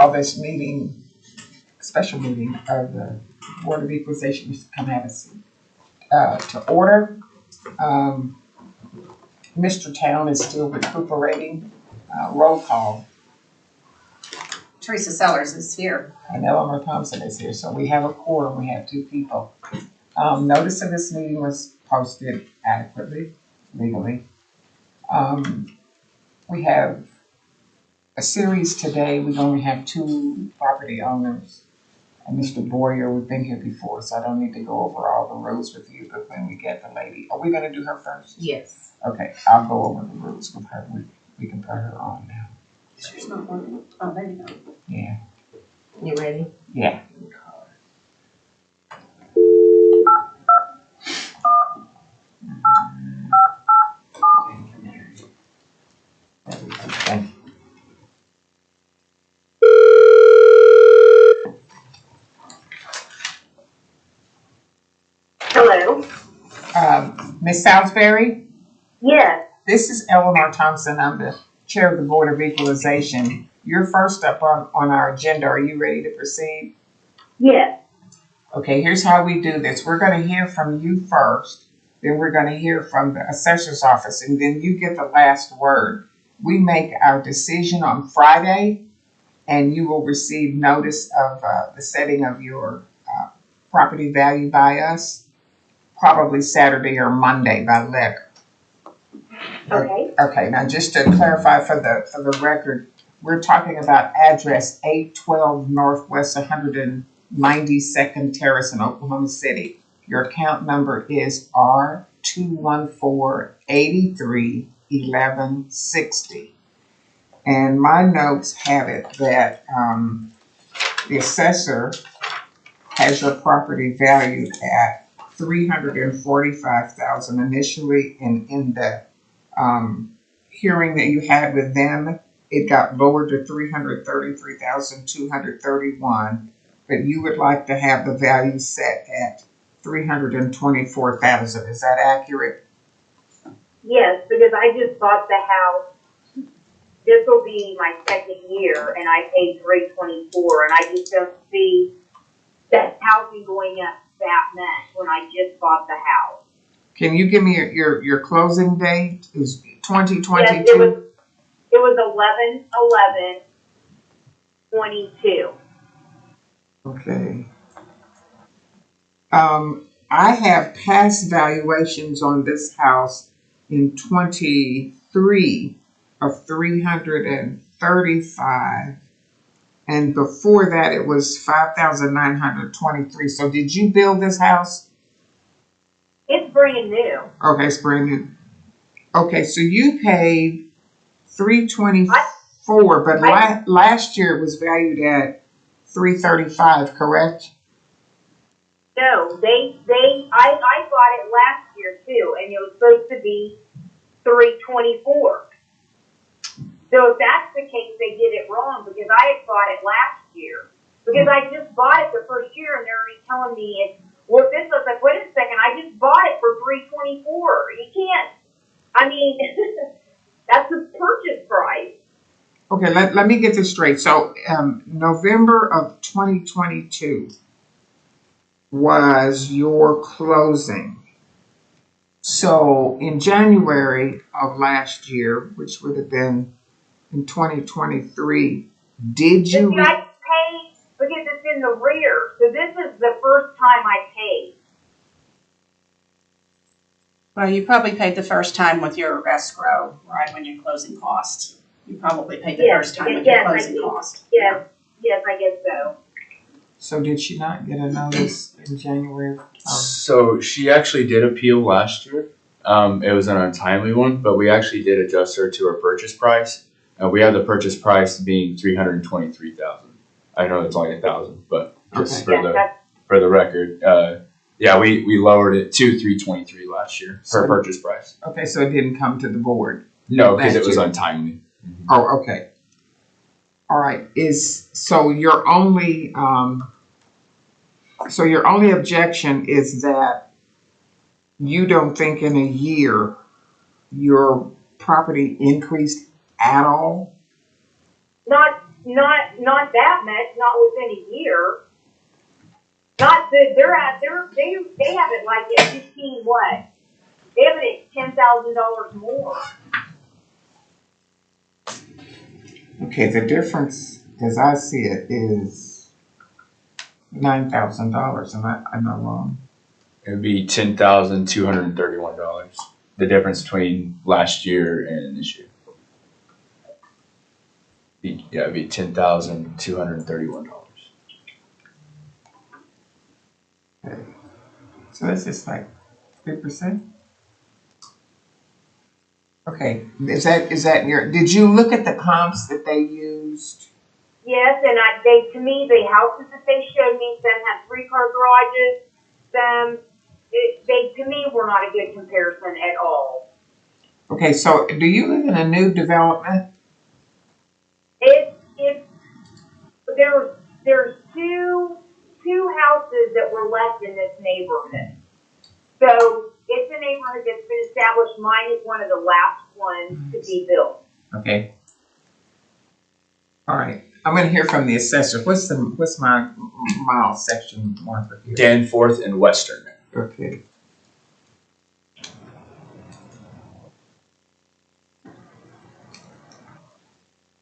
call this meeting, special meeting of the Board of Equalization come have a seat, to order. Mr. Town is still recuperating. Roll call. Teresa Sellers is here. And Eleanor Thompson is here. So we have a quorum. We have two people. Notice of this meeting was posted adequately, legally. We have a series today. We only have two property owners. And Mr. Boyer, we've been here before, so I don't need to go over all the rules with you, but when we get the lady, are we going to do her first? Yes. Okay, I'll go over the rules with her. We can put her on now. She's not working. Oh, there you go. Yeah. You ready? Yeah. Thank you. Hello. Ms. Salisbury? Yes. This is Eleanor Thompson. I'm the chair of the Board of Equalization. You're first up on our agenda. Are you ready to proceed? Yes. Okay, here's how we do this. We're going to hear from you first, then we're going to hear from the assessor's office, and then you get the last word. We make our decision on Friday, and you will receive notice of the setting of your property value by us, probably Saturday or Monday by letter. Okay. Okay, now just to clarify for the record, we're talking about address 812 Northwest 192nd Terrace in Oklahoma City. Your account number is R214-83-1160. And my notes have it that the assessor has your property valued at $345,000 initially, and in the hearing that you had with them, it got lowered to $333,231, but you would like to have the value set at $324,000. Is that accurate? Yes, because I just bought the house. This will be my second year, and I paid $324, and I just don't see that housing going up that much when I just bought the house. Can you give me your closing date? Is 2022? Yes, it was 11/11/22. Okay. I have past valuations on this house in 23 of 335, and before that it was 5,923. So did you build this house? It's brand new. Okay, it's brand new. Okay, so you paid $324, but last year it was valued at $335, correct? No, I bought it last year too, and it was supposed to be $324. So if that's the case, they did it wrong, because I had bought it last year. Because I just bought it the first year, and they're already telling me it's worth this. I was like, wait a second, I just bought it for $324. You can't. I mean, that's the purchase price. Okay, let me get this straight. So November of 2022 was your closing. So in January of last year, which would have been in 2023, did you? I paid because it's in the rear. So this is the first time I paid. Well, you probably paid the first time with your escrow, right, when your closing cost. You probably paid the first time with your closing cost. Yes, I guess so. So did she not get a notice in January? So she actually did appeal last year. It was an untimely one, but we actually did adjust her to her purchase price. We have the purchase price being $323,000. I know it's only $1,000, but just for the record, we lowered it to $323 last year, her purchase price. Okay, so it didn't come to the board. No, because it was untimely. Mm-hmm. Oh, okay. All right. So your only objection is that you don't think in a year your property increased at all? Not not that much, not within a year. Not that they have it like at 15 what? They have it at $10,000 more. Okay, the difference, as I see it, is $9,000. Am I wrong? It would be $10,231. The difference between last year and this year. Yeah, it'd be $10,231. Okay. So that's just like 3%. Okay, is that did you look at the comps that they used? Yes, and to me, the houses that they showed me, some had 3-car garages, they to me were not a good comparison at all. Okay, so do you live in a new development? There's two houses that were left in this neighborhood. So it's a neighborhood that's been established. Mine is one of the last ones to be built. Okay. All right. I'm gonna hear from the assessor. What's my mile section marker here? Danforth and Western. Okay.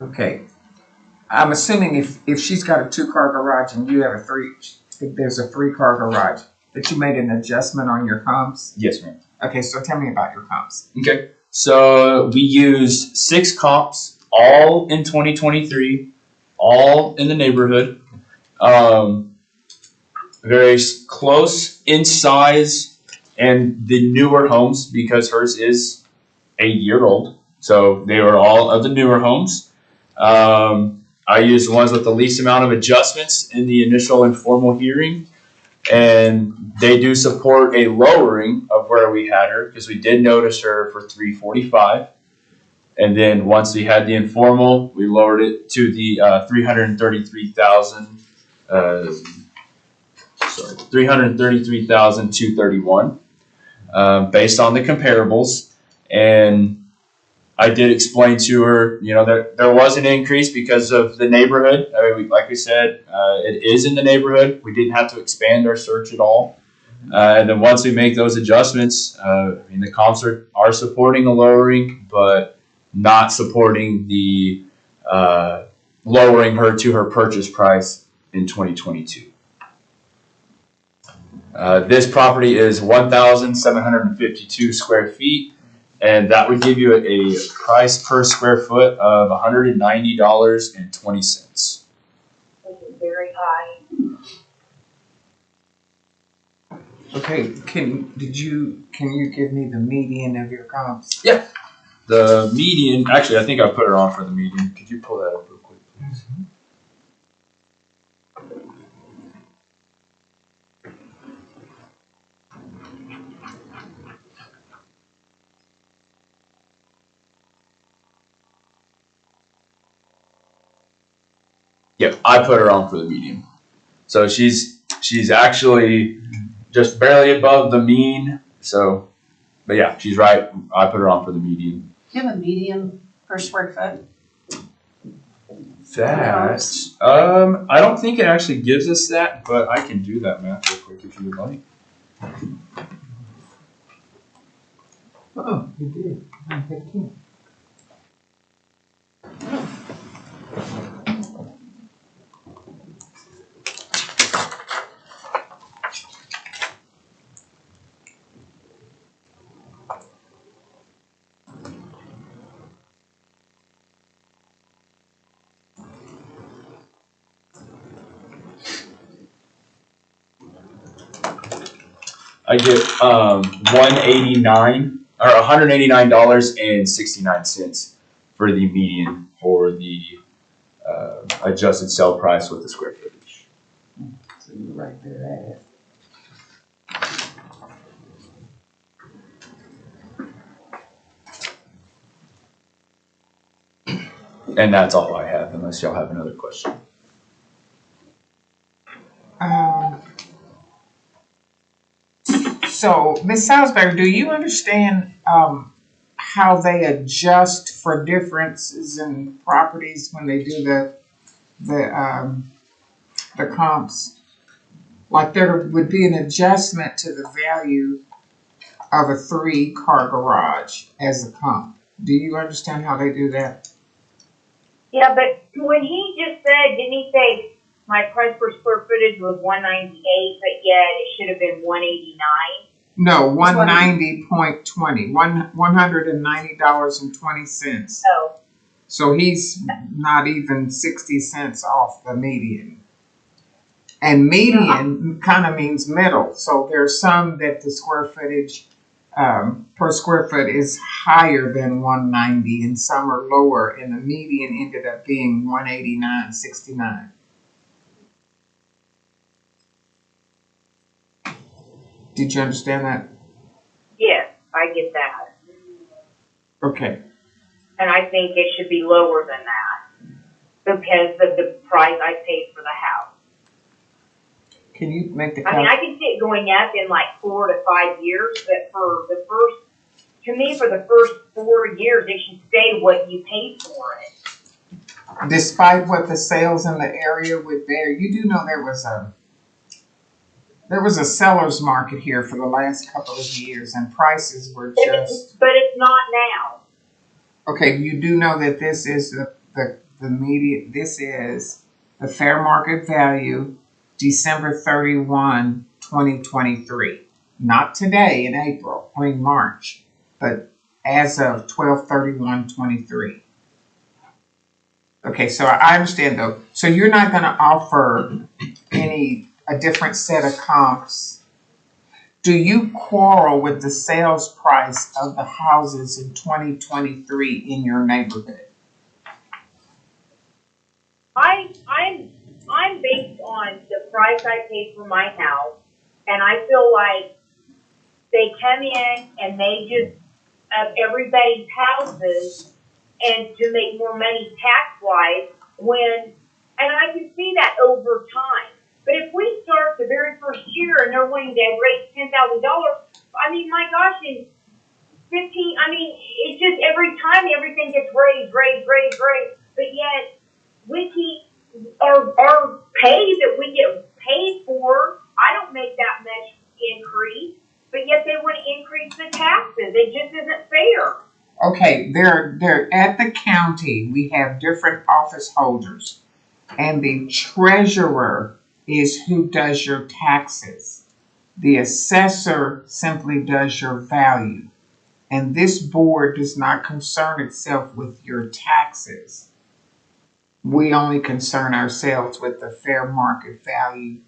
Okay. I'm assuming if she's got a 2-car garage and you have there's a 3-car garage, that you made an adjustment on your comps? Yes, ma'am. Okay, so tell me about your comps. Okay. So we used 6 comps, all in 2023, all in the neighborhood. Very close in size and the newer homes, because hers is a year old. So they were all of the newer homes. I used the ones with the least amount of adjustments in the initial informal hearing, and they do support a lowering of where we had her, because we did notice her for 345, and then once we had the informal, we lowered it to the 333,231, based on the comparables. And I did explain to her, that there was an increase because of the neighborhood. I mean, like we said, it is in the neighborhood. We didn't have to expand our search at all. And then once we make those adjustments, the comps are supporting a lowering, but not supporting the lowering her to her purchase price in 2022. This property is 1,752 square feet. And that would give you a price per square foot of $190.20. Which is very high. Okay, can you give me the median of your comps? Yeah. The median, actually, I think I put her on for the median. Could you pull that up real quick, please? Yep, I put her on for the median. So she's actually just barely above the mean. So, but yeah, she's right. I put her on for the median. Do you have a median per square foot? That, I don't think it actually gives us that, but I can do that math real quick if you would like. Oh, you did. 915. I get $189.69 for the median for the adjusted sale price with the square footage. So you're right there at. And that's all I have, unless y'all have another question. So, Ms. Salisbury, do you understand how they adjust for differences in properties when they do the comps, like there would be an adjustment to the value of a 3-car garage as a comp. Do you understand how they do that? Yeah, but when he just said, didn't he say my price per square footage was 198, but yet it should have been 189? No, 190.20, $190.20. Oh, So he's not even 60 cents off the median. And median kind of means middle. So there's some that the square footage per square foot is higher than 190 and some are lower, and the median ended up being 189.69. Did you understand that? yes, I get that. Okay. And I think it should be lower than that because of the price I paid for the house. Can you make the I mean, I can see it going up in like 4 to 5 years, but for the first 4 years, it should stay what you paid for it. Despite what the sales in the area would bear, you do know there was a seller's market here for the last couple of years, and prices were just. But it's not now. Okay, you do know that this is the median. This is the fair market value, December 31, 2023. Not today in April, or in March, but as of 12/31/23. Okay, so I understand though. So you're not going to offer a different set of comps. Do you quarrel with the sales price of the houses in 2023 in your neighborhood? I'm based on the price I paid for my house, and I feel like they come in and they just up everybody's houses and to make more money tax-wise and I can see that over time. But if we start the very first year and they're wanting to raise $10,000, I mean, my gosh, in 15, I mean, it's just every time everything gets raised, but yet we keep our pay that we get paid for, I don't make that much increase, but yet they want to increase the taxes. It just isn't fair. Okay, they're at the county. We have different office holders, and the treasurer is who does your taxes. The assessor simply does your value, and this board does not concern itself with your taxes. We only concern ourselves with the fair market value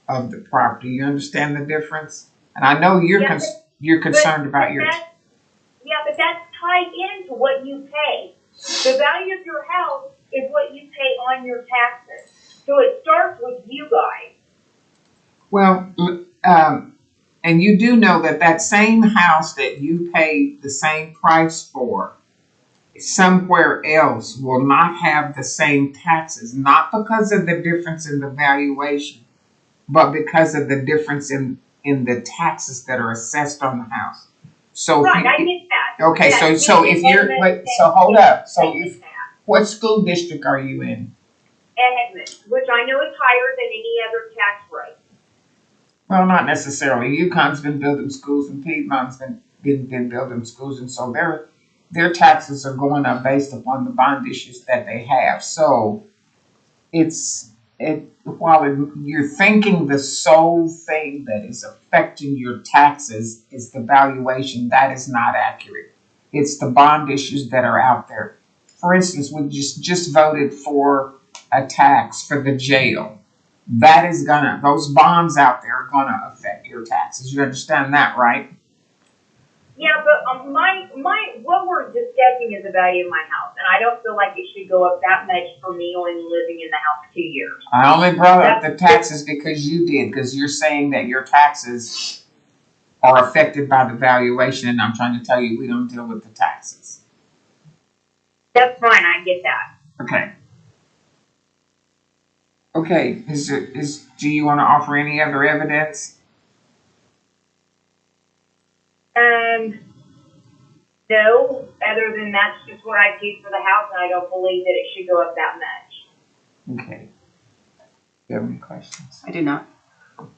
of the property. You understand the difference? And I know you're concerned about your. Yeah, but that's tied into what you pay. The value of your house is what you pay on your taxes. So it starts with you guys. Well, and you do know that same house that you paid the same price for, somewhere else will not have the same taxes, not because of the difference in the valuation, but because of the difference in the taxes that are assessed on the house. So right, I get that. Okay, so if you're so hold up. So what school district are you in? Edmond, which I know is higher than any other tax rate. Well, not necessarily. UConn's been building schools and Piedmont's been building schools, and so their taxes are going up based upon the bond issues that they have. So while you're thinking the sole thing that is affecting your taxes is the valuation, that is not accurate. It's the bond issues that are out there. For instance, we just voted for a tax for the jail. Those bonds out there are gonna affect your taxes. You understand that, right? Yeah, but what we're discussing is the value of my house, and I don't feel like it should go up that much for me only living in the house 2 years. I only brought up the taxes because you're saying that your taxes are affected by the valuation, and I'm trying to tell you we don't deal with the taxes. That's fine, I get that. Okay. Okay, do you want to offer any other evidence? No, other than that's just what I paid for the house, and I don't believe that it should go up that much. Okay. you have any questions? I do not.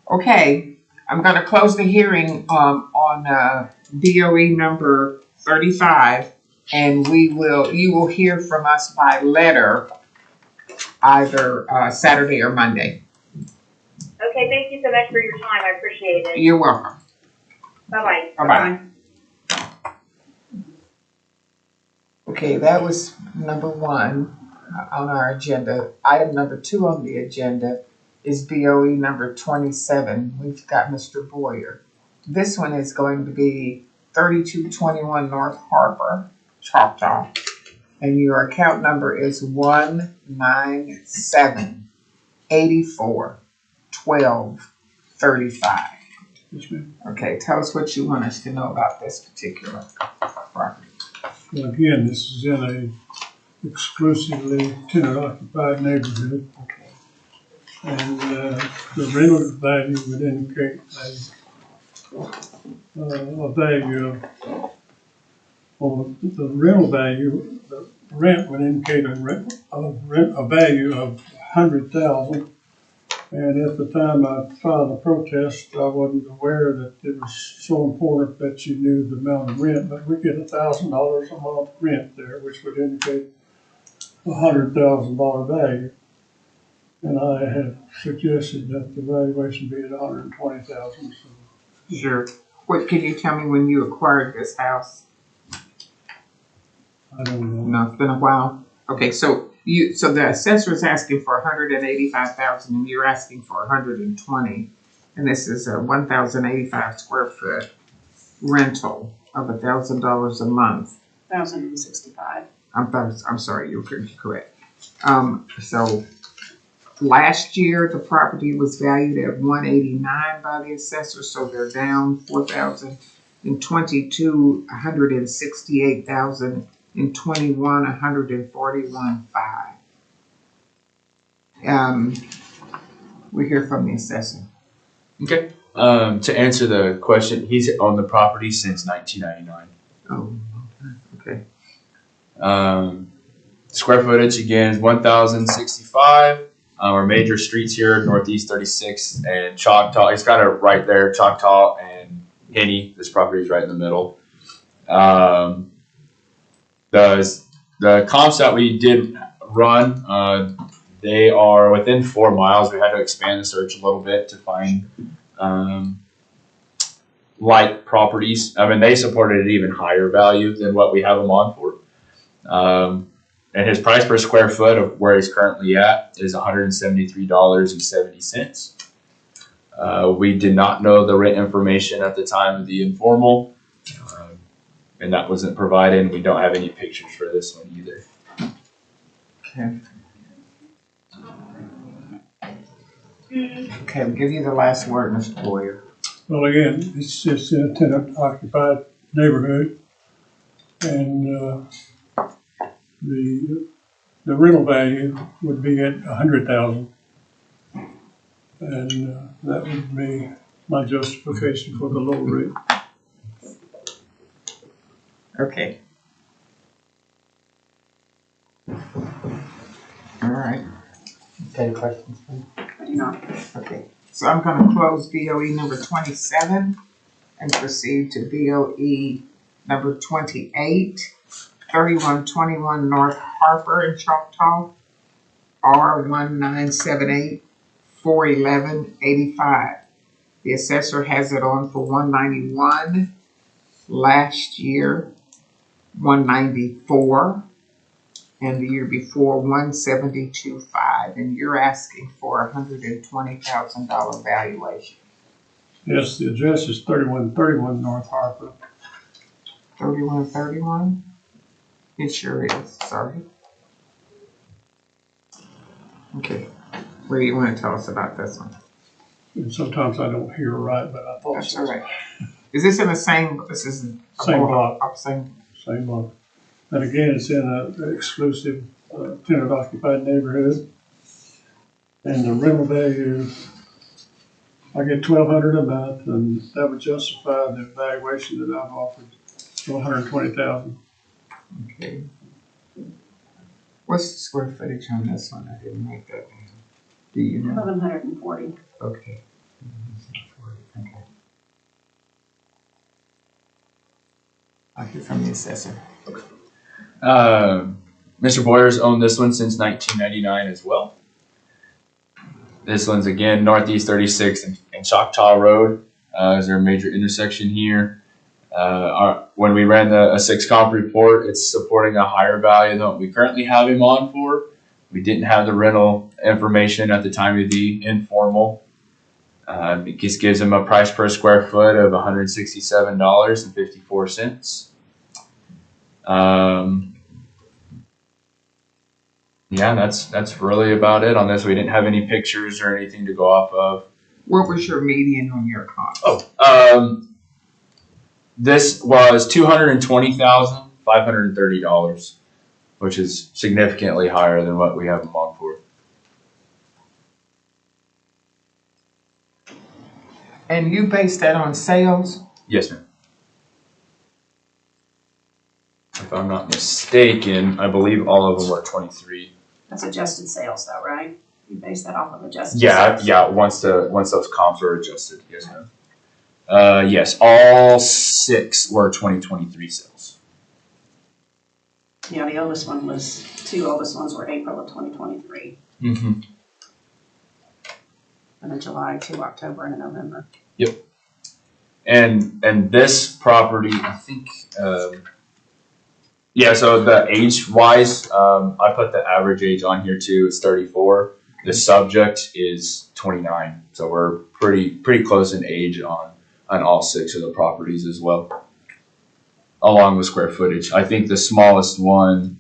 Okay, I'm gonna close the hearing, on, BOE number 35. And you will hear from us by letter either, Saturday or Monday. Okay, thank you so much for your time. I appreciate it. You're welcome. Bye-bye. Bye-bye. Okay, that was number 1 on our agenda. Item number 2 on the agenda is BOE number 27. We've got Mr. Boyer. This one is going to be 3221 North Harbor, Choctaw. And your account number is 197-84-12-35. Yes, ma'am. Okay, tell us what you want us to know about this particular property. Well, again, this is in a exclusively tenant-occupied neighborhood, Okay. and the rental value would indicate a value of, well, the rental value, the rent would indicate a value of $100,000. And at the time I filed a protest, I wasn't aware that it was so important that you knew the amount of rent, but we get $1,000 a month rent there, which would indicate $100,000 value. And I had suggested that the valuation be at $120,000. So Sure. What can you tell me when you acquired this house? I don't know. No, it's been a while. Okay, so the assessor is asking for 185,000, and you're asking for 120, and this is a 1,085 square foot rental of $1,000 a month. 1,065. I'm sorry, you're correct. So last year the property was valued at 189 by the assessor, so they're down 4,000. In 22, 168,000. In 21, 141,500. We hear from the assessor. Okay. To answer the question, he's owned the property since 1999. Oh, okay. Square footage again is 1,065. Our major streets here, Northeast 36 and Choctaw. It's got it right there, Choctaw and Henny. This property is right in the middle. The comps that we did run, they are within 4 miles. We had to expand the search a little bit to find like properties. I mean, they supported an even higher value than what we have them on for. And his price per square foot of where he's currently at is $173.70. We did not know the rent information at the time of the informal. And that wasn't provided, and we don't have any pictures for this one either. Okay. Okay, we'll give you the last word, Mr. Boyer. Well, again, it's in a tenant-occupied neighborhood, and the rental value would be at $100,000, and that would be my justification for the low rate. Okay. All right. Any questions? I do not. Okay, so I'm gonna close BOE number 27 and proceed to BOE number 28, 3121 North Harper in Choctaw, R1978-411-85. The assessor has it on for 191, last year 194, and the year before 172.5, and you're asking for $120,000 valuation. Yes, the address is 3131 North Harper. 3131? It sure is, sorry. Okay, what do you want to tell us about this one? And sometimes I don't hear right, but I thought That's so. all right. Is this in the same, this is Same block. Same. Same block. And again, it's in an exclusive tenant-occupied neighborhood. And the rental value, I get $1,200 a month, and that would justify the valuation that I've offered for $120,000. Okay. What's the square footage on this one? I didn't make that down. Do you know? 1,140. Okay. Okay. I'll hear from the assessor. Mr. Boyer's owned this one since 1999 as well. This one's again Northeast 36th and Choctaw Road. Is there a major intersection here? When we ran a 6 comp report, it's supporting a higher value than what we currently have him on for. We didn't have the rental information at the time of the informal. It just gives him a price per square foot of $167.54. Yeah, that's really about it on this. We didn't have any pictures or anything to go off of. What was your median on your comp? This was $220,530, which is significantly higher than what we have them on for. And you based that on sales? Yes, ma'am. If I'm not mistaken, I believe all of them were 23. That's adjusted sales though, right? You base that off of adjusted Yeah, sales? yeah. Once those comps are adjusted, yes, ma'am. Yes, all 6 were 2023 sales. Yeah, the oldest one was, 2 oldest ones were April of 2023. Mm-hmm. And then July, 2 October, and a November. And this property, I think, yeah. So the age wise, I put the average age on here too. It's 34. The subject is 29. So we're pretty close in age on all 6 of the properties as well, along with square footage. I think the smallest one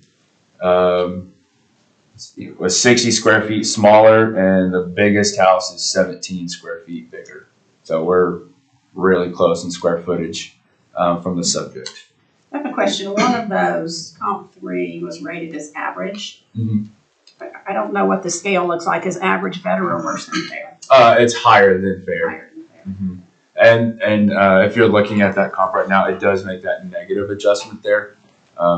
was 60 square feet smaller, and the biggest house is 17 square feet bigger. So we're really close in square footage from the subject. I have a question. One of those, comp 3, was rated as average. Mm-hmm. I don't know what the scale looks like. Is average better or worse than fair? It's higher than fair. Higher than fair. Mm-hmm. And if you're looking at that comp right now, it does make that negative adjustment there.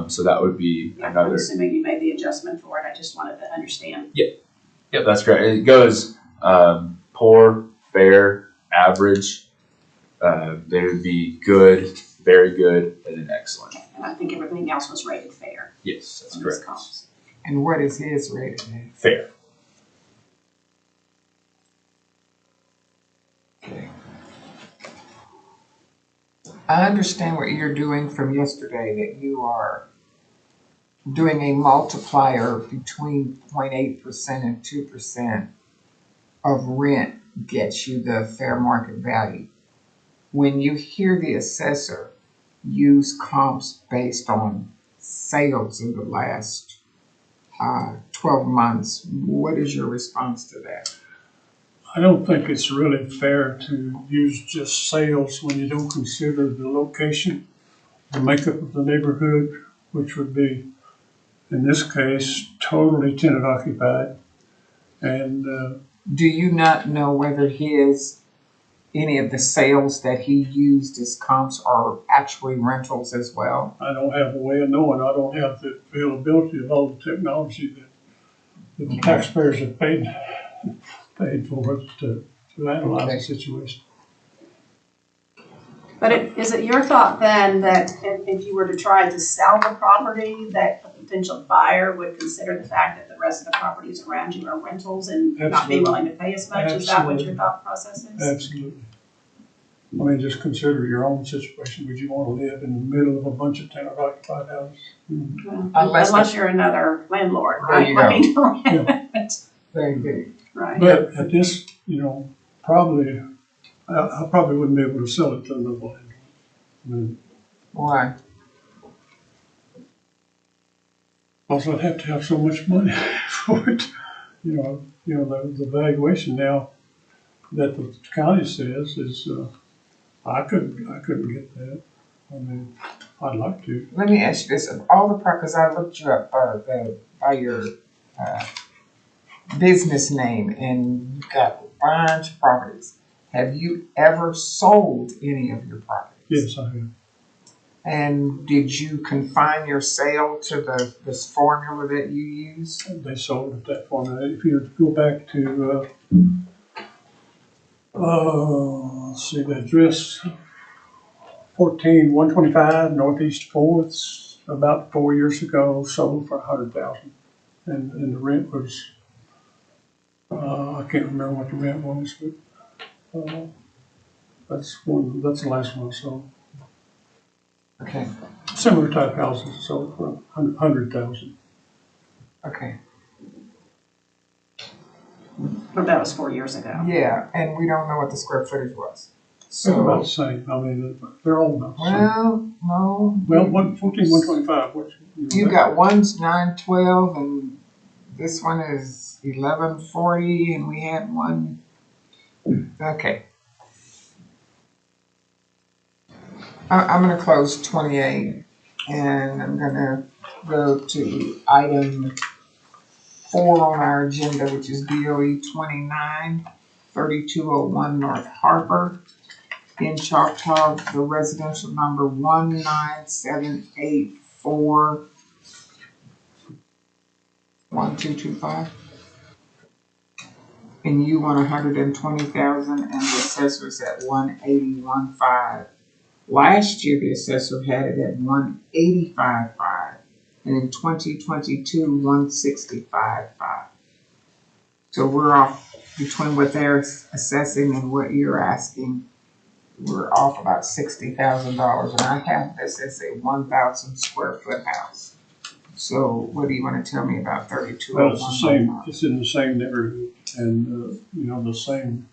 So that would be Yeah, I'm another. assuming you made the adjustment for it. I just wanted to understand. Yep, that's correct. It goes poor, fair, average. They would be good, very good, and then excellent. And I think everything else was rated fair. Yes, that's on these correct. comps. And what is his rated at? Fair. Okay. I understand what you're doing from yesterday, that you are doing a multiplier between 0.8% and 2% of rent gets you the fair market value. When you hear the assessor use comps based on sales in the last 12 months, what is your response to that? I don't think it's really fair to use just sales when you don't consider the location, the makeup of the neighborhood, which would be, in this case, totally tenant occupied. And Do you not know whether any of the sales that he used as comps are actually rentals as well? I don't have a way of knowing. I don't have the availability of all the technology that the taxpayers have paid for us to analyze the situation. But is it your thought then that if you were to try to sell the property, that a potential buyer would consider the fact that the rest of the properties around you are rentals and not be Absolutely. willing to pay as much? Is that what your thought process is? Absolutely. I mean, just consider your own situation. Would you want to live in the middle of a bunch of tenant occupied houses? Well, Unless unless you're another landlord, There right? you go. Looking to rent. Very good. Right. But at this, probably, I probably wouldn't be able to sell it to another landlord. I mean, Why? also, I'd have to have so much money for it. The valuation now that the county says is, I couldn't get that. I mean, I'd like to. Let me ask you this: of all the because I looked you up by your business name, and you've got a bunch of properties. Have you ever sold any of your properties? Yes, I have. And did you confine your sale to this formula that you use? They sold at that formula. If you go back to, let's see, the address 14125 Northeast Fourth, about 4 years ago, sold for 100,000. And the rent was, I can't remember what the rent was, but, that's the last one I sold. Okay, Similar type houses sold for 100,000. okay. But that was 4 years ago. Yeah, and we don't know what the square footage was. So about the So, same. I mean, they're all about the same. well, no. Well, 125, what? You got one's 912 and this one is 1140 and we had one. Okay. I'm gonna close 28 and I'm gonna go to item 4 on our agenda, which is BOE 29, 3201 North Harper in Choctaw, the residential number 19784 1225. And you want 120,000 and the assessor's at 181.5. Last year, the assessor had it at 185.5, and in 2022, 165.5. So we're off between what they're assessing and what you're asking. We're off about $60,000, and I have this as a 1,000 square foot house. So what do you want to tell me about 3201? Well, it's the same, it's in the same neighborhood and, you know, the same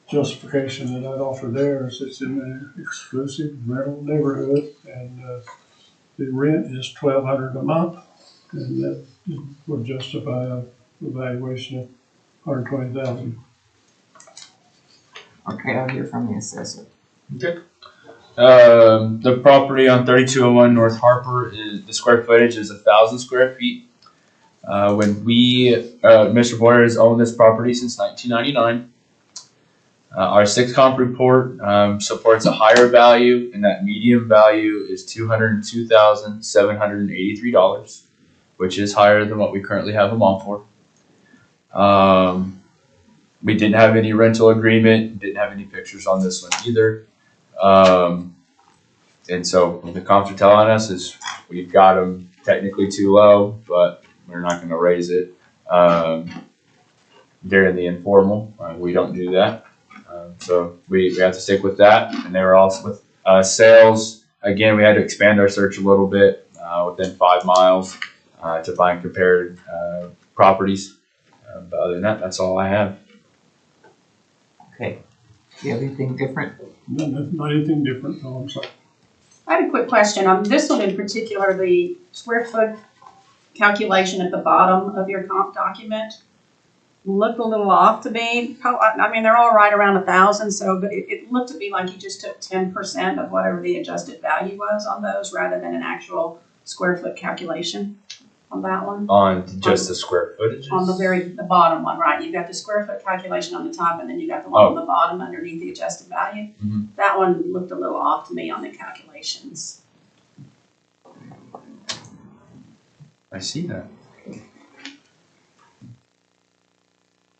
justification that I'd offer there is it's in an exclusive rental neighborhood and, the rent is $1,200 a month. And that would justify a valuation of 120,000. Okay, I'll hear from the assessor. Okay. The property on 3201 North Harper the square footage is 1,000 square feet. When Mr. Boyer has owned this property since 1999. Our 6 comp report supports a higher value, and that median value is $202,783, which is higher than what we currently have them on for. We didn't have any rental agreement, didn't have any pictures on this one either. And so what the comps are telling us is we've got them technically too low, but we're not going to raise it. During the informal, we don't do that. So we have to stick with that. And they were also with sales. Again, we had to expand our search a little bit within 5 miles to find compared properties. But other than that, that's all I have. Okay. Do you have anything different? Not anything different, no, I'm sorry. I had a quick question on this one in particular, the square foot calculation at the bottom of your comp document looked a little off to me. I mean, they're all right around 1,000, so, but it looked to me like you just took 10% of whatever the adjusted value was on those rather than an actual square foot calculation on that one. On just the square footage? On the bottom one, right? You've got the square foot calculation on the top and then you got the one on the bottom underneath the adjusted value. Mm-hmm. That one looked a little off to me on the calculations. I see that.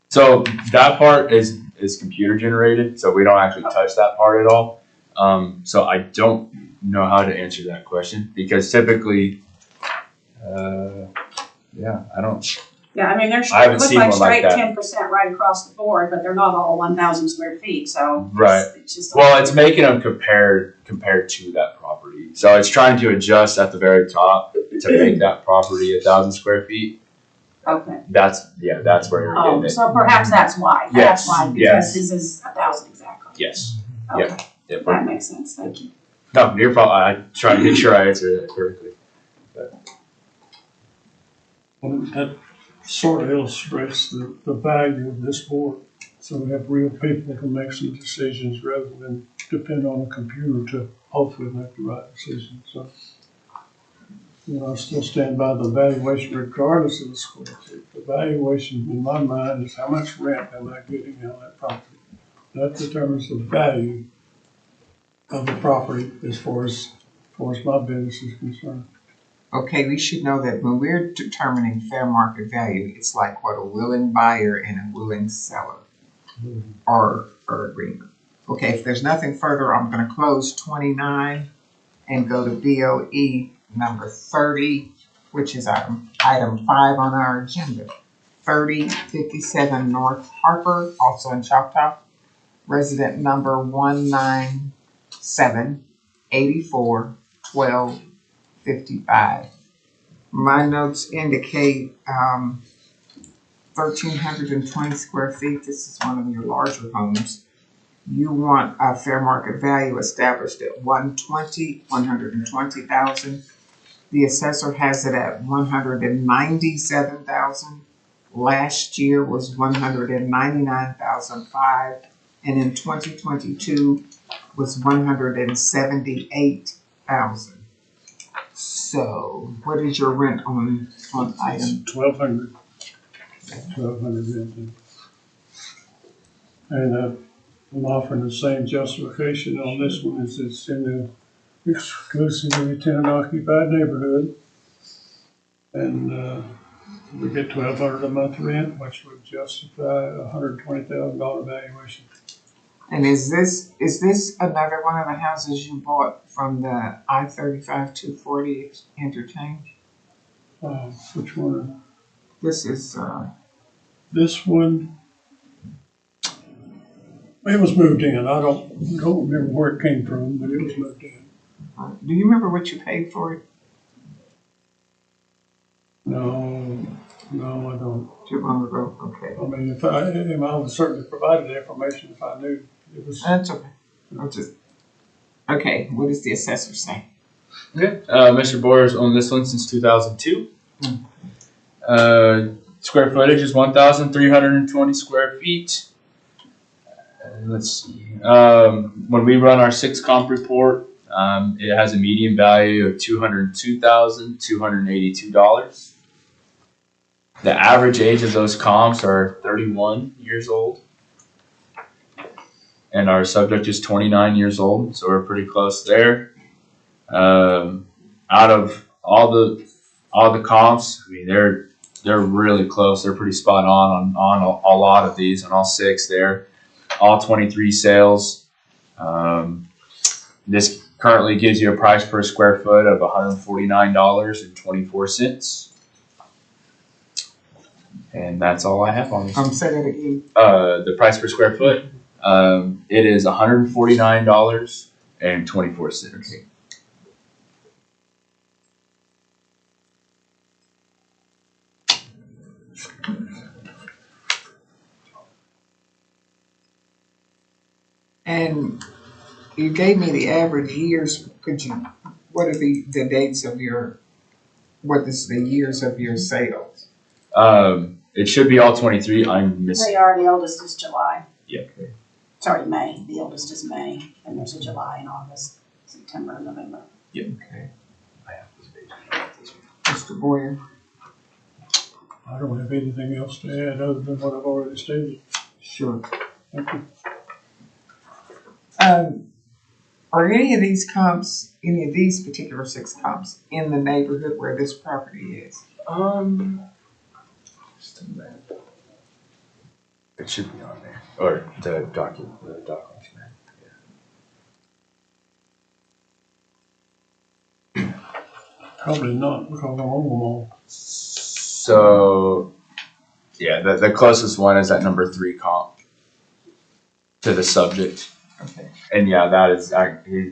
So that part is computer generated, so we don't actually touch that part at all. So I don't know how to answer that question because typically, yeah, I don't. Yeah, I mean, I haven't look seen like one like straight that. 10% right across the board, but they're not all 1,000 square feet, so. Right. It's just Well, it's making them compared to that property. So it's trying to adjust at the very top to make that property 1,000 square feet. okay. That's where you're Oh, getting it. so perhaps that's why. Yes, That's why, yes. because this is 1,000 exactly. Yes. Okay, Yep. that makes sense, thank you. No, you're probably. I try to make sure I answer that correctly. Well, that sort of illustrates the value of this board. So we have real people who make some decisions rather than depend on a computer to hopefully make the right decision. So, you know, I still stand by the valuation regardless of the square feet. The valuation in my mind is how much rent am I getting on that property. That determines the value of the property as far as my business is concerned. Okay, we should know that when we're determining fair market value, it's like what a willing buyer and a willing seller are agreement. Okay, if there's nothing further, I'm gonna close 29 and go to BOE number 30, which is item 5 on our agenda. 3057 North Harper, also in Choctaw, resident number 197841255. My notes indicate 1,320 square feet. This is one of your larger homes. You want a fair market value established at 120,000. The assessor has it at 197,000. Last year was 199,005, and in 2022 was 178,000. So, what is your rent on item? 1,200. 1,200 rent. And I'm offering the same justification on this one as it's in the exclusively tenant occupied neighborhood. And we get 1,200 a month rent, which would justify a $120,000 valuation. And is this another one of the houses you bought from the I-35-240 interchange? Which one? This is, This one, it was moved in. I don't remember where it came from, but it was moved in. do you remember what you paid for it? No, I don't. Too long ago, okay. I mean, I would certainly provide the information if I knew it was. That's okay. Okay, what does the assessor say? Okay. Mr. Boyer's owned this one since 2002. Square footage is 1,320 square feet. Let's see. When we run our 6 comp report, it has a median value of $202,282. The average age of those comps are 31 years old. And our subject is 29 years old, so we're pretty close there. Out of all the comps, I mean they're really close. They're pretty spot on a lot of these, on all 6 there. All 23 sales. This currently gives you a price per square foot of $149.24. And that's all I have on this. Say that again. The price per square foot, it is $149.24. And you gave me the average years. What are the dates of what is the years of your sales? It should be all 23. I'm missing. They are, the oldest is July. Yeah. Sorry, May. The oldest is May, and there's a July and August, September and November. Yep. Okay. I have this page. Mr. Boyer? I don't have anything else to add other than what I've already stated. Sure. Thank you. Are any of these particular 6 comps in the neighborhood where this property is? Just a minute. It should be on there, or the document, man. Probably not, because I own them all. So, yeah, the closest one is that number 3 comp to the subject. Okay. And yeah, that is,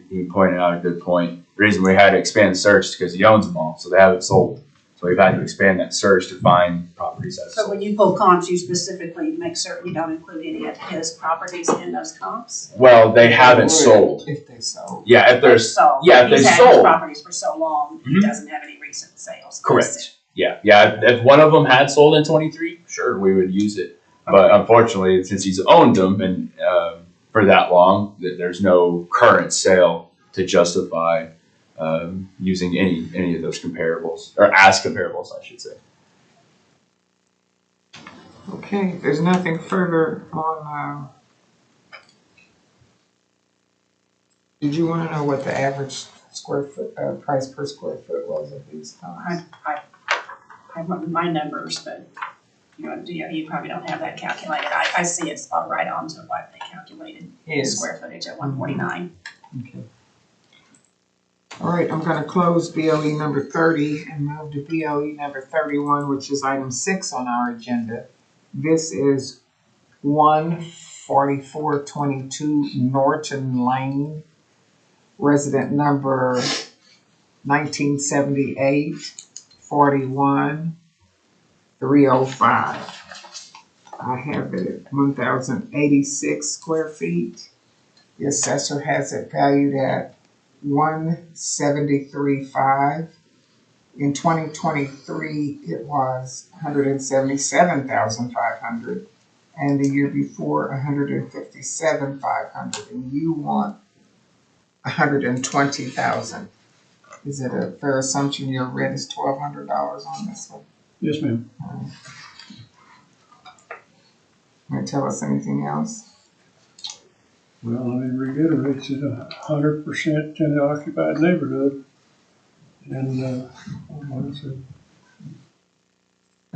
he pointed out a good point. The reason we had to expand the search is because he owns them all, so they haven't sold. So we've had to expand that search to find properties that have So sold. when you pull comps, you specifically make certain you don't include any of his properties in those comps? Well, they haven't sold. If they sold. Yeah, if there's, So yeah, if they he's had his sold. properties for so long, he Mhm. doesn't have any recent sales. Correct. Yeah. If one of them had sold in 23, sure, we would use it. But unfortunately, since he's owned them and for that long, there's no current sale to justify using any of those comparables, or as comparables, I should say. Okay, there's nothing further on Did you wanna know what the average square foot, price per square foot was of these homes? I went with my numbers, but you probably don't have that calculated. I see it's spot right on to what they calculated Yes. square footage at 149. Okay. All right, I'm gonna close BOE number 30 and move to BOE number 31, which is item 6 on our agenda. This is 14422 Norton Lane, resident number 1978 41 305. I have it at 1,086 square feet. The assessor has it valued at 173.5. In 2023, it was 177,500, and the year before 157,500. And you want 120,000. Is it a fair assumption your rent is $1,200 on this one? Yes, ma'am. Want to tell us anything else? Well, I mean, reiterates it's 100% tenant occupied neighborhood. And, what is it?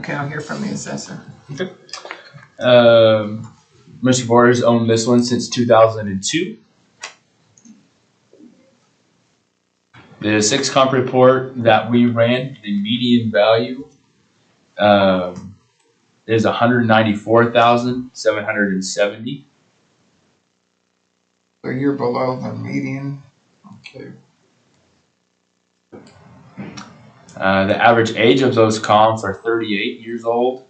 Okay, I'll hear from the assessor. Mr. Borders owned this one since 2002. The 6 comp report that we ran, the median value is 194,770. So you're below the median. Okay. The average age of those comps are 38 years old.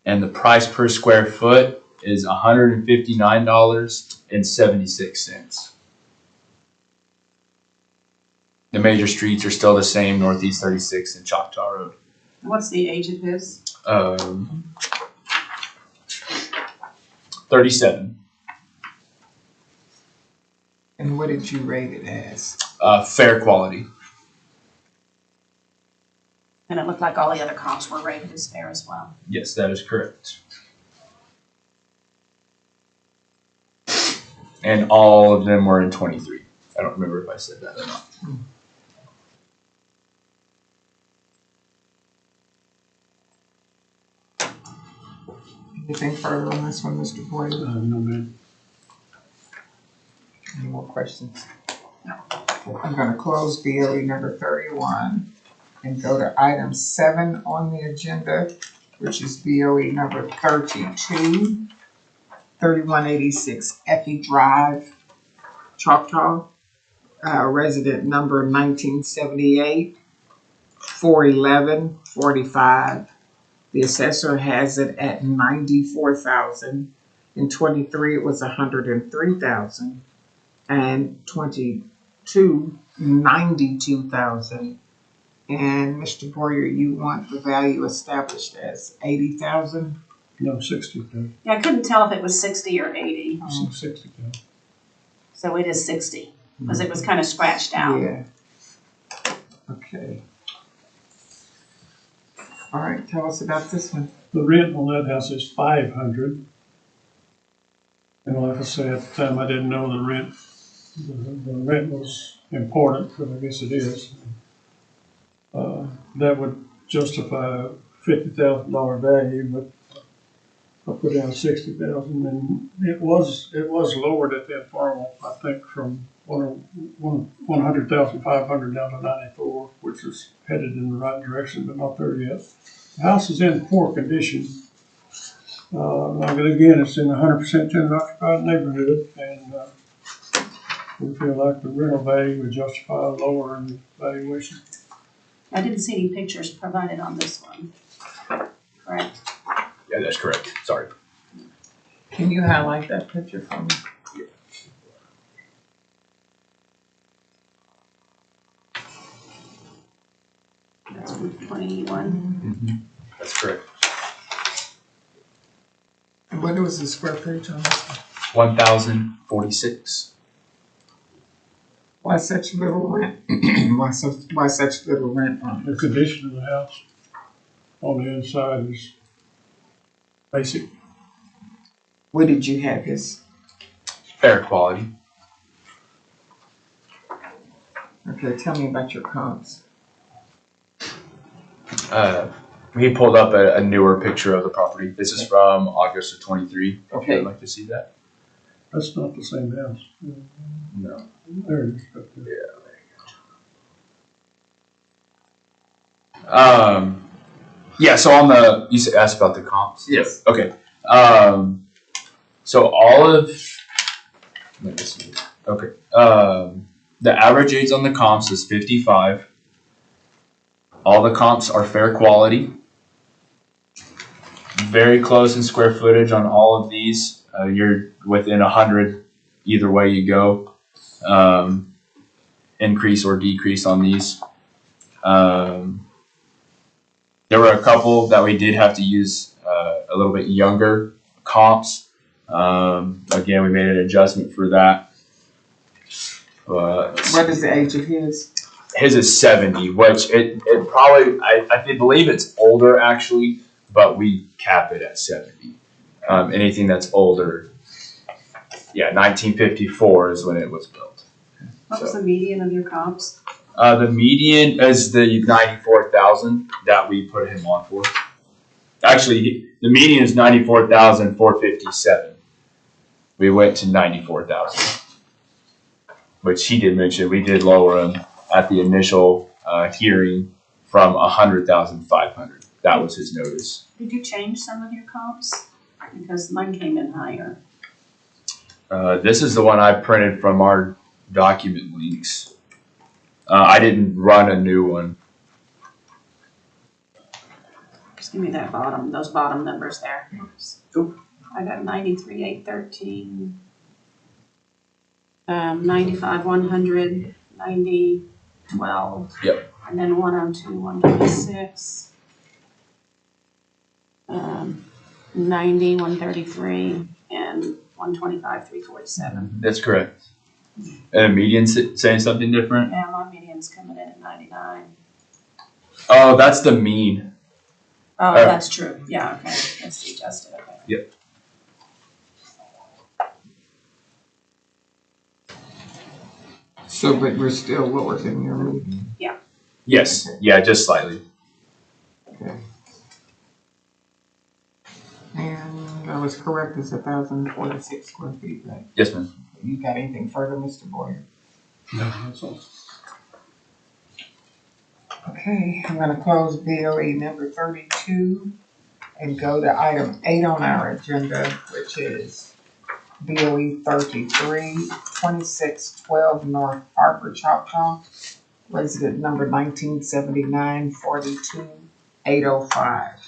And the price per square foot is $159.76. The major streets are still the same, Northeast 36 and Choctaw Road. What's the age of his? 37. And what did you rate it as? Fair quality. And it looked like all the other comps were rated as fair as well. Yes, that is correct. And all of them were in 23. I don't remember if I said that or not. Anything further on this one, Mr. Boyd? No, ma'am. Any more questions? No. I'm gonna close BOE number 31 and go to item 7 on the agenda, which is BOE number 32, 3186 Effie Drive, Choctaw, resident number 1978, 411 45. The assessor has it at 94,000. In 23, it was 103,000, and 22, 92,000. And Mr. Boyer, you want the value established as 80,000? No, 60,000. Yeah, I couldn't tell if it was 60 or 80, 60,000. so it is 60, because it was kind of scratched out. Yeah. Okay. All right, tell us about this one. The rent on that house is $500. And like I said, at the time, I didn't know the rent. The rent was important, but I guess it is. That would justify a $50,000 value, but I put down 60,000, and it was lowered at that farm, I think, from 100,500 down to 94, which is headed in the right direction, but not there yet. The house is in poor condition. Like again, it's in a 100% tenant occupied neighborhood, and we feel like the rental value would justify a lower in the valuation. I didn't see any pictures provided on this one. Correct? Yeah, that's correct. Sorry. Can you highlight that picture for me? That's 121. Mm-hmm. That's correct. And what was the square footage on this one? 1,046. Why such little rent? Why such little rent on The it? condition of the house on the inside is basic. What did you have his? Fair quality. Okay, tell me about your comps. We pulled up a newer picture of the property. This is from August of 23. If you'd like to see that. That's not the same house. No. There it is, right there. Yeah, so on the, you asked about the comps? Yes. Okay. So all of, let me see. Okay. The average age on the comps is 55. All the comps are fair quality. Very close in square footage on all of these. You're within 100 either way you go. Increase or decrease on these. There were a couple that we did have to use a little bit younger comps. Again, we made an adjustment for that. But What is the age of his? his is 70, which it probably, I believe it's older actually, but we cap it at 70. Anything that's older, yeah, 1954 is when it was built. What was the median of your comps? The median is the 94,000 that we put him on for. Actually, the median is 94,457. We went to 94,000, which he did mention. We did lower him at the initial hearing from 100,500. That was his notice. Did you change some of your comps? Because mine came in higher. This is the one I printed from our document links. I didn't run a new one. Just give me that bottom, those bottom numbers there. Oop. I got 93,813, 95, 100, 90, 12. Yep. And then 102, 126, 90, 133, and 125, 347. That's correct. And the median saying something different? Yeah, my median's coming in at 99. Oh, that's the mean. Oh, that's true. Yeah, okay. That's the adjusted, okay. Yep. So, but we're still lower than your median. Yes. Yeah, just slightly. Okay. And I was correct, it's 1,046 square feet, right? Yes, ma'am. You got anything further, Mr. Boyer? No, that's all. Okay, I'm gonna close BOE number 32 and go to item 8 on our agenda, which is BOE 33, 2612 North Harper, Choctaw, resident number 1979 42 805.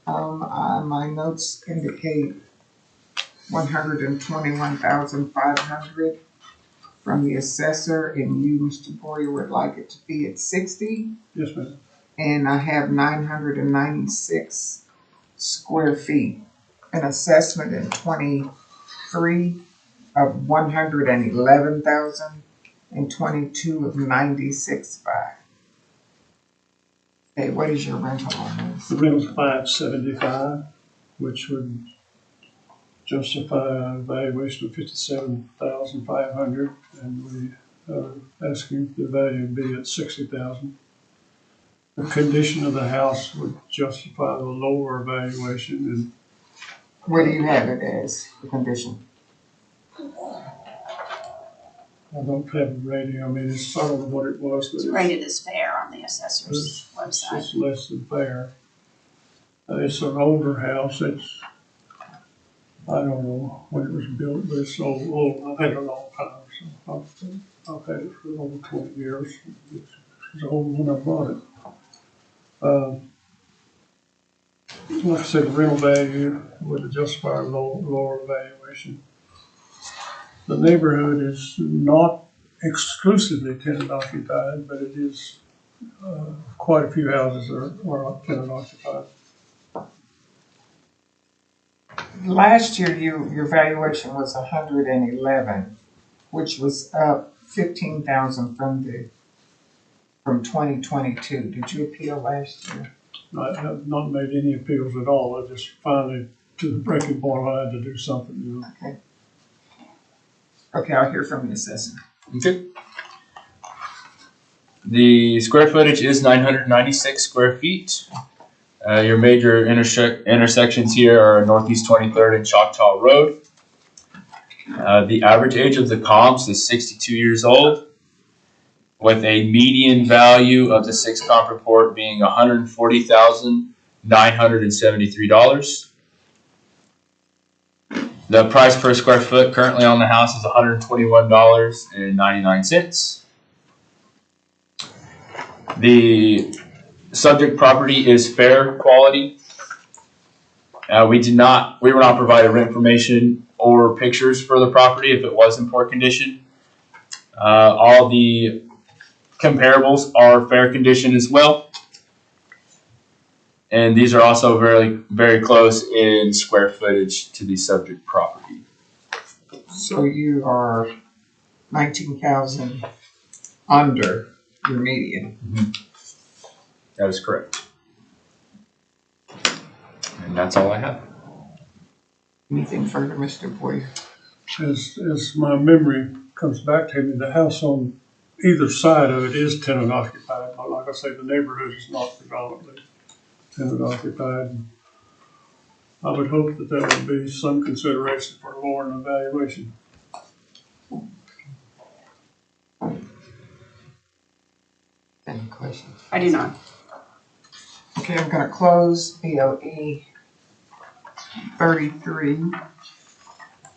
My notes indicate 121,500 from the assessor, and you, Mr. Boyer, would like it to be at 60. Yes, ma'am. And I have 996 square feet. An assessment in 23 of 111,000 and 22 of 96.5. Okay, what is your rental on this? The rental's $575, which would justify a valuation of $57,500, and we are asking the value to be at $60,000. The condition of the house would justify the lower valuation, and Where do you have it as, the condition? I don't have a rating. I mean, it's, I don't know what it was, but It's rated as fair on the assessor's it's website. just less than fair. It's an older house. It's, I don't know when it was built, but it's so old. I've had it a long time, so I've had it for over 20 years. It's old when I bought it. Like I said, the rental value would justify a lower valuation. The neighborhood is not exclusively tenant occupied, but it is, quite a few houses are tenant occupied. Last year, your valuation was 111, which was up 15,000 from 2022. Did you appeal last year? I have not made any appeals at all. I just finally, to the breaking point, I had to do something, you know. Okay. Okay, I'll hear from the assessor. Okay. The square footage is 996 square feet. Your major intersections here are Northeast 23rd and Choctaw Road. The average age of the comps is 62 years old, with a median value of the 6 comp report being $140,973. The price per square foot currently on the house is $121.99. The subject property is fair quality. We were not provided written information or pictures for the property if it was in poor condition. All the comparables are fair condition as well. And these are also very, very close in square footage to the subject property. So you are 19,000 under your median. That is correct. And that's all I have. Anything further, Mr. Boyer? As my memory comes back to me, the house on either side of it is tenant occupied. But like I say, the neighborhood is not predominantly tenant occupied. I would hope that that would be some consideration for lowering the valuation. Any questions? I do not. Okay, I'm gonna close BOE 33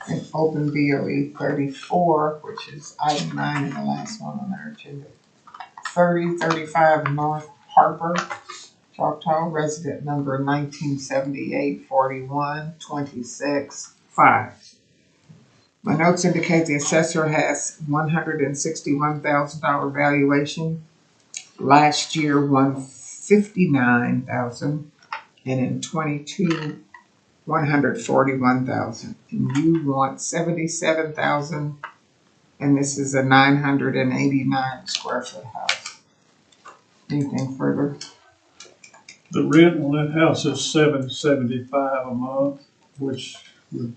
and open BOE 34, which is item 9 and the last one on our agenda. 3035 North Harper, Choctaw, resident number 1978-41-26-5. My notes indicate the assessor has $161,000 valuation. Last year, $159,000, and in 22, $141,000. And you want $77,000, and this is a 989 square foot house. Anything further? The rent on that house is $775 a month, which would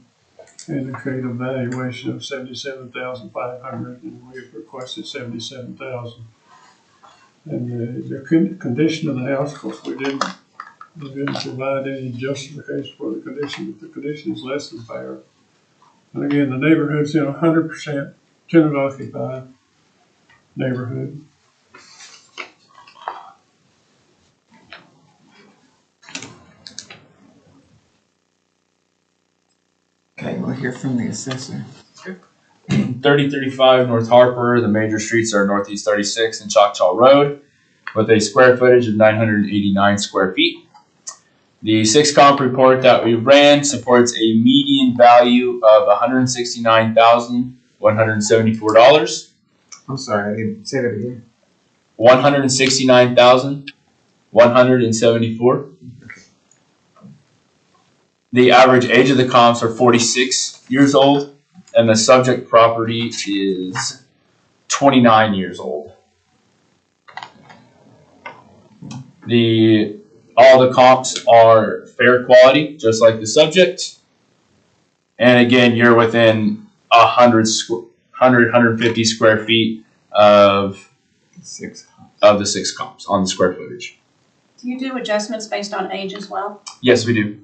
indicate a valuation of $77,500, and we've requested $77,000. And the condition of the house, of course, we didn't provide any justification for the condition, but the condition is less than fair. And again, the neighborhood's in 100% tenant occupied neighborhood. Okay, we'll hear from the assessor. 3035 North Harper. The major streets are Northeast 36 and Choctaw Road, with a square footage of 989 square feet. The 6 comp report that we ran supports a median value of $169,174. I'm sorry, I didn't say that again. $169,174. The average age of the comps are 46 years old, and the subject property is 29 years old. All the comps are fair quality, just like the subject. And again, you're within 150 square feet of the 6 comps on the square footage. Do you do adjustments based on age as well? Yes, we do.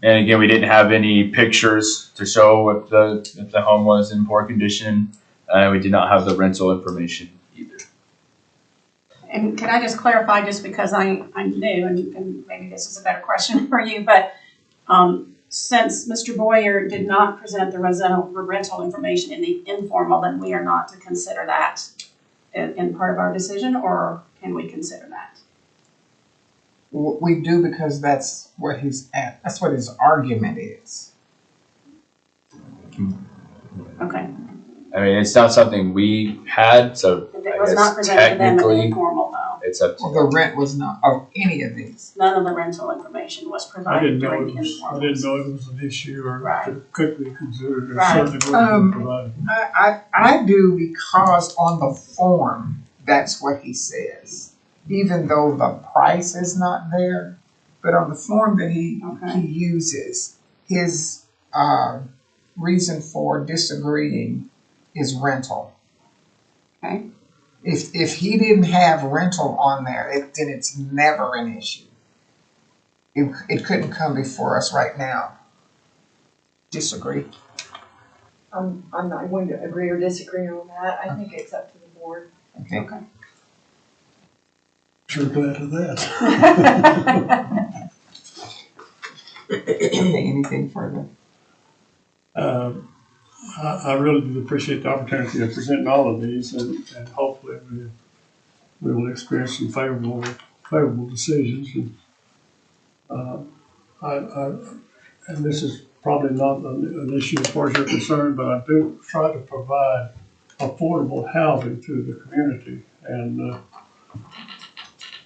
And again, we didn't have any pictures to show if the home was in poor condition. We did not have the rental information either. And can I just clarify, just because I'm new, and maybe this is a better question for you, but since Mr. Boyer did not present the rental information in the informal, then we are not to consider that in part of our decision, or can we consider that? We do, because that's what he's at. That's what his argument is. Okay. I mean, it's not something we had, so If it was not presented to them in the informal, though. it's up to Well, the rent was not of any of these. None of the rental information was I provided didn't know during it the was, informal. I didn't know it was an issue or Right. it could be considered, or Right. certainly would have been provided. I do, because on the form, that's what he says. Even though the price is not there, but on the form that he Okay. uses, his reason for disagreeing is rental. Okay. If he didn't have rental on there, then it's never an issue. It couldn't come before us right now. Disagree? I'm not going to agree or disagree on that. I think it's up to the board. Okay. Sure glad of that. Anything further? I really do appreciate the opportunity of presenting all of these, and hopefully we will experience some favorable decisions. And and this is probably not an issue as far as you're concerned, but I do try to provide affordable housing to the community, and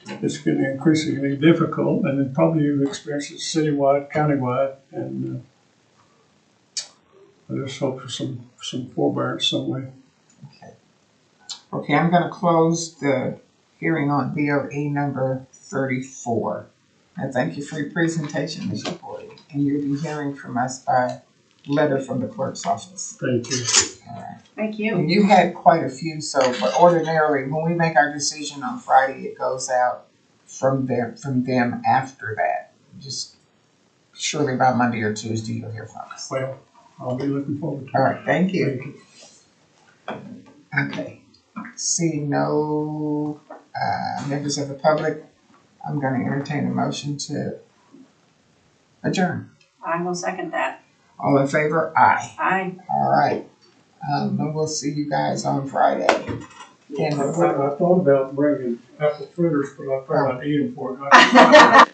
it's getting increasingly difficult, and then probably you've experienced it citywide, countywide, and I just hope for some forbearance some way. Okay, I'm gonna close the hearing on BOE number 34. And thank you for your presentation, Mr. Boyd. And you'll be hearing from us by letter from the clerk's office. Thank you. All right. Thank you. And you had quite a few, but ordinarily, when we make our decision on Friday, it goes out from them after that. Just surely by Monday or Tuesday, you'll hear from us. Well, I'll be looking forward to it. All right, thank you. Thank you. Okay. Seeing no members of the public, I'm going to entertain a motion to adjourn. I will second that. All in favor? Aye. Aye. All right. And we'll see you guys on Friday. I thought about bringing apple fritters, but I found I'd eat them for it.